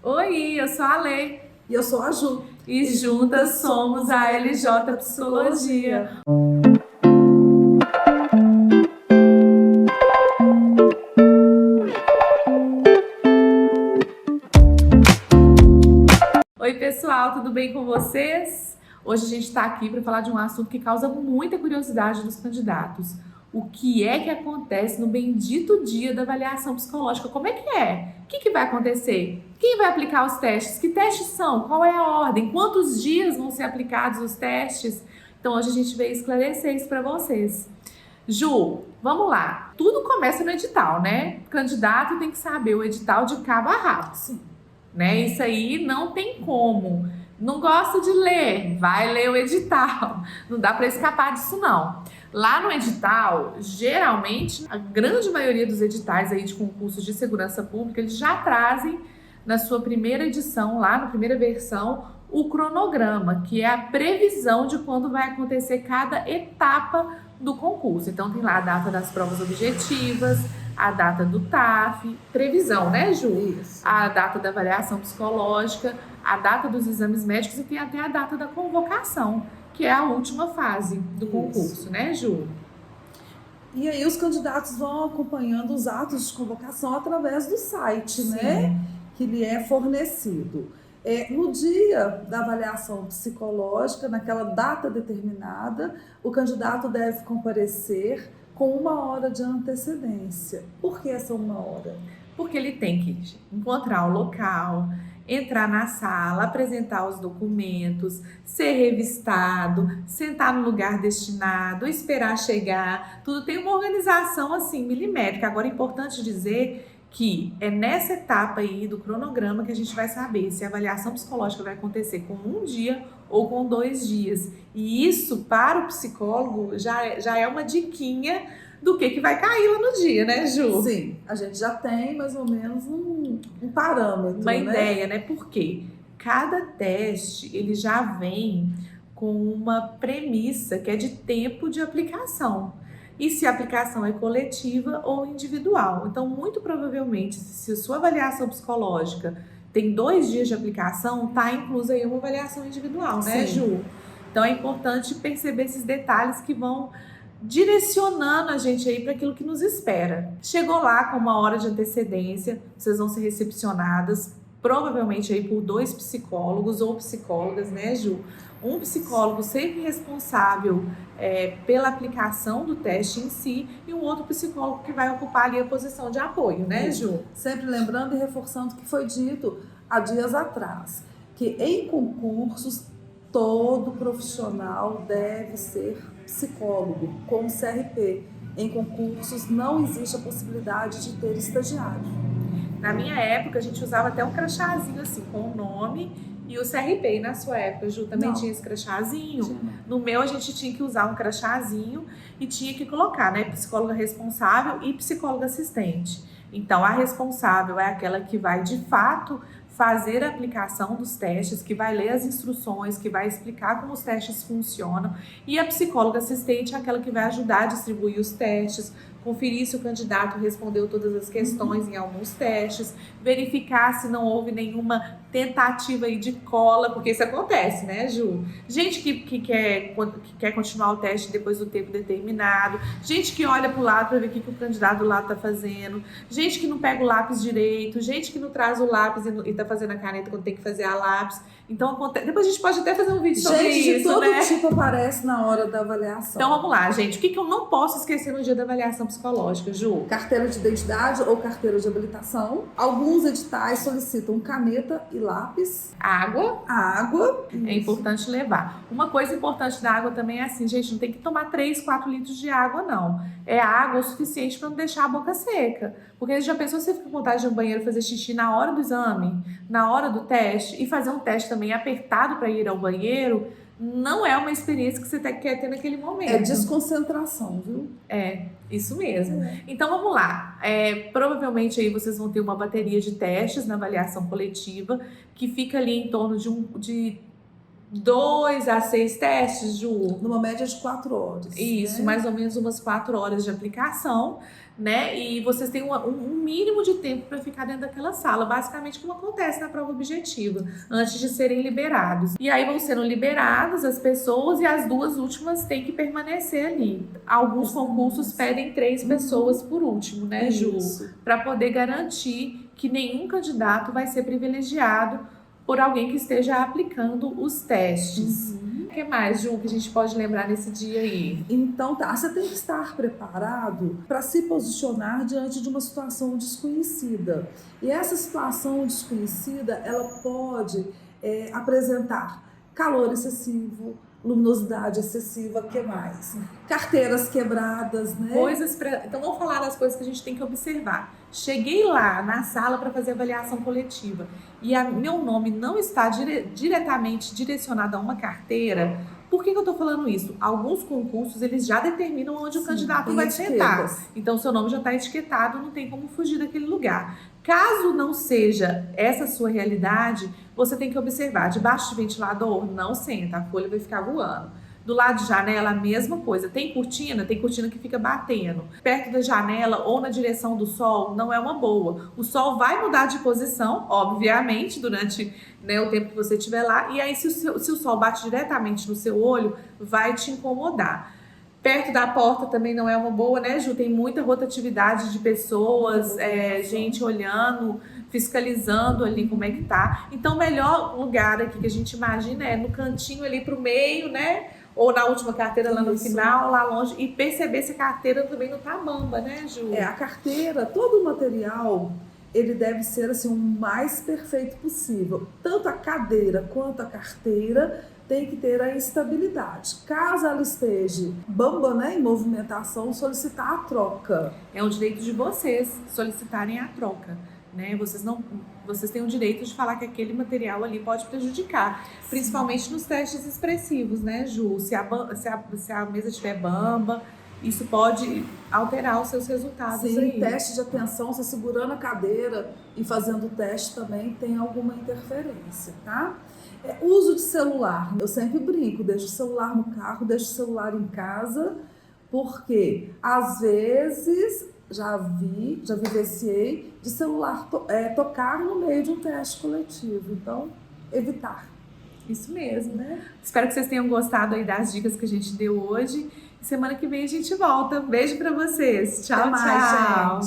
Oi, eu sou a Lê E eu sou a Ju. e juntas somos a LJ Psicologia. Oi, pessoal, tudo bem com vocês? Hoje a gente está aqui para falar de um assunto que causa muita curiosidade dos candidatos. O que é que acontece no bendito dia da avaliação psicológica? Como é que é? O que vai acontecer? Quem vai aplicar os testes? Que testes são? Qual é a ordem? Quantos dias vão ser aplicados os testes? Então hoje a gente veio esclarecer isso para vocês. Ju, vamos lá. Tudo começa no edital, né? O candidato tem que saber o edital de cabo a rabo. Sim. Né? Isso aí não tem como. Não gosta de ler? Vai ler o edital. Não dá para escapar disso, não. Lá no edital, geralmente, a grande maioria dos editais aí de concursos de segurança pública, eles já trazem na sua primeira edição, lá na primeira versão, o cronograma, que é a previsão de quando vai acontecer cada etapa do concurso. Então tem lá a data das provas objetivas, a data do TAF, previsão, né, Ju? Isso. A data da avaliação psicológica, a data dos exames médicos e tem até a data da convocação, que é a última fase do concurso, né, Ju? E aí os candidatos vão acompanhando os atos de convocação através do site, Sim. né? Que lhe é fornecido. No dia da avaliação psicológica, naquela data determinada, o candidato deve comparecer com 1 hora de antecedência. Por que essa 1 hora? Porque ele tem que encontrar o local, entrar na sala, apresentar os documentos, ser revistado, sentar no lugar destinado, esperar chegar. Tudo tem uma organização assim milimétrica. Agora é importante dizer que é nessa etapa aí do cronograma que a gente vai saber se a avaliação psicológica vai acontecer com 1 dia ou com 2 dias. E isso, para o psicólogo, já é uma diquinha do que vai cair lá no dia, né, Ju? Sim, a gente já tem mais ou menos um parâmetro, Uma né? ideia, né? Porque cada teste, ele já vem com uma premissa que é de tempo de aplicação. E se a aplicação é coletiva ou individual. Então, muito provavelmente, se a sua avaliação psicológica tem 2 dias de aplicação, tá inclusa aí uma avaliação individual, né, Sim. Ju? Então, é importante perceber esses detalhes que vão direcionando a gente aí para aquilo que nos espera. Chegou lá com 1 hora de antecedência, vocês vão ser recepcionadas, provavelmente aí por 2 psicólogos ou psicólogas, né, Ju? Um psicólogo sempre responsável pela aplicação do teste em si e um outro psicólogo que vai ocupar ali a posição de apoio, né, Ju? Sempre lembrando e reforçando o que foi dito há dias atrás, que em concursos todo profissional deve ser psicólogo, como CRP. Em concursos não existe a possibilidade de ter estagiário. Na minha época, a gente usava até um crachazinho assim, com o nome e o CRP. E na sua época, Ju, também Não. tinha esse crachazinho? Tinha. No meu, a gente tinha que usar um crachazinho e tinha que colocar, né, psicóloga responsável e psicóloga assistente. Então, a responsável é aquela que vai, de fato, fazer a aplicação dos testes, que vai ler as instruções, que vai explicar como os testes funcionam. E a psicóloga assistente é aquela que vai ajudar a distribuir os testes, conferir se o candidato respondeu todas as questões em alguns testes, verificar se não houve nenhuma tentativa aí de cola, porque isso acontece, né, Ju? Gente que quer continuar o teste depois do tempo determinado, gente que olha para o lado para ver o que o candidato do lado está fazendo, gente que não pega o lápis direito, gente que não traz o lápis e está fazendo a caneta quando tem que fazer a lápis. Então, acontece. Depois a gente pode até fazer um vídeo sobre isso, Gente de todo né? tipo aparece na hora da avaliação. Então, vamos lá, gente. O que eu não posso esquecer no dia da avaliação psicológica, Ju? Carteira de identidade ou carteira de habilitação. Alguns editais solicitam caneta e lápis. Água. Água. É importante levar. Uma coisa importante da água também é assim, gente, não tem que tomar 3, 4 litros de água, não. É água o suficiente para não deixar a boca seca. Porque já pensou se você fica com vontade de ir ao banheiro fazer xixi na hora do exame, na hora do teste, e fazer um teste também apertado para ir ao banheiro, não é uma experiência que você quer ter naquele momento. É desconcentração, viu? É, isso mesmo. Então vamos lá. Provavelmente aí vocês vão ter uma bateria de testes na avaliação coletiva que fica ali em torno de 2 a 6 testes, Ju. Numa média de 4 horas. Isso, né? mais ou menos umas 4 horas de aplicação, né? E vocês têm um mínimo de tempo para ficar dentro daquela sala, basicamente como acontece na prova objetiva, antes de serem liberados. E aí vão sendo liberadas as pessoas e as 2 últimas têm que permanecer ali. Alguns concursos pedem 3 pessoas por último, né, Ju? Para poder garantir que nenhum candidato vai ser privilegiado por alguém que esteja aplicando os testes. O que mais, Ju, que a gente pode lembrar nesse dia aí? Então tá, você tem que estar preparado para se posicionar diante de uma situação desconhecida. E essa situação desconhecida, ela pode apresentar calor excessivo, luminosidade excessiva, o que mais? Carteiras quebradas, né? Então vamos falar das coisas que a gente tem que observar. Cheguei lá na sala para fazer avaliação coletiva e meu nome não está diretamente direcionado a uma carteira. Por que eu estou falando isso? Alguns concursos, eles já determinam onde o candidato vai sentar. Então, seu nome já está etiquetado, não tem como fugir daquele lugar. Caso não seja essa a sua realidade, você tem que observar. Debaixo de ventilador, não senta, a folha vai ficar voando. Do lado de janela, a mesma coisa. Tem cortina que fica batendo. Perto da janela ou na direção do sol, não é uma boa. O sol vai mudar de posição, obviamente, durante o tempo que você estiver lá. E aí, se o sol bate diretamente no seu olho, vai te incomodar. Perto da porta também não é uma boa, né, Ju? Tem muita rotatividade de pessoas, gente olhando, fiscalizando ali como é que tá. Então, o melhor lugar aqui que a gente imagina é no cantinho ali pro meio, né? Ou na última carteira lá no final, lá longe. E perceber se a carteira também não tá bamba, né, Ju? A carteira, todo o material, ele deve ser assim, o mais perfeito possível. Tanto a cadeira quanto a carteira tem que ter a estabilidade. Caso ela esteja bamba, né, em movimentação, solicitar a troca. É o direito de vocês solicitarem a troca, né? Vocês têm o direito de falar que aquele material ali pode prejudicar, principalmente nos testes expressivos, né, Ju? Se a mesa estiver bamba, isso pode alterar os seus resultados. Sim, aí. Teste de atenção, você segurando a cadeira e fazendo o teste também tem alguma interferência, tá? Uso de celular. Eu sempre brinco, deixo o celular no carro, deixo o celular em casa, porque às vezes já vivenciei de celular tocar no meio de um teste coletivo. Então, evitar. Isso mesmo, né? Espero que vocês tenham gostado aí das dicas que a gente deu hoje. Semana que vem a gente volta. Um beijo pra vocês. Tchau, Até mais, tchau. gente.